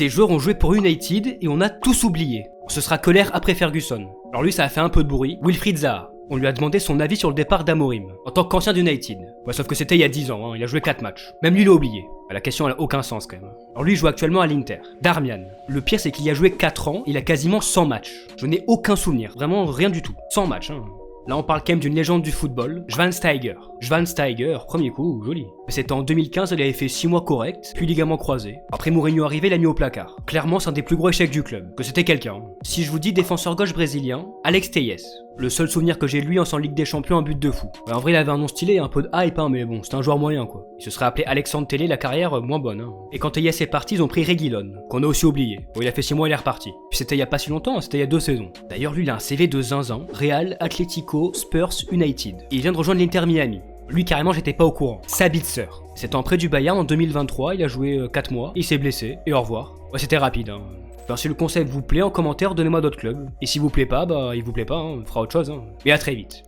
Ces joueurs ont joué pour United et on a tous oublié. Ce sera Köhler après Ferguson. Alors lui ça a fait un peu de bruit. Wilfried Zaha. On lui a demandé son avis sur le départ d'Amorim, en tant qu'ancien d'United. Ouais, sauf que c'était il y a 10 ans, il a joué 4 matchs. Même lui l'a oublié. La question elle a aucun sens quand même. Alors lui il joue actuellement à l'Inter. Darmian. Le pire c'est qu'il y a joué 4 ans, il a quasiment 100 matchs. Je n'ai aucun souvenir, vraiment rien du tout. 100 matchs. Là on parle quand même d'une légende du football, Schweinsteiger. Schweinsteiger, premier coup, joli. C'était en 2015, il avait fait 6 mois corrects, puis ligament croisé. Après Mourinho arrivé, il l'a mis au placard. Clairement c'est un des plus gros échecs du club, que c'était quelqu'un. Si je vous dis défenseur gauche brésilien, Alex Telles. Le seul souvenir que j'ai de lui en Ligue des Champions, un but de fou. En vrai il avait un nom stylé, un peu de hype, mais bon, c'était un joueur moyen quoi. Il se serait appelé Alexandre Tellé, la carrière moins bonne. Et quand Telles est parti, ils ont pris Reguilón, qu'on a aussi oublié. Bon, il a fait 6 mois, il est reparti. Puis c'était il y a pas si longtemps, c'était il y a 2 saisons. D'ailleurs lui il a un CV de zinzin, Real, Atlético, Spurs, United. Et il vient de rejoindre l'Inter Miami. Lui carrément j'étais pas au courant. Sabitzer. C'est en prêt du Bayern en 2023, il a joué 4 mois, il s'est blessé, et au revoir. Ouais, c'était rapide. Alors si le concept vous plaît, en commentaire donnez-moi d'autres clubs. Et si vous plaît pas, il vous plaît pas, on fera autre chose. Et à très vite.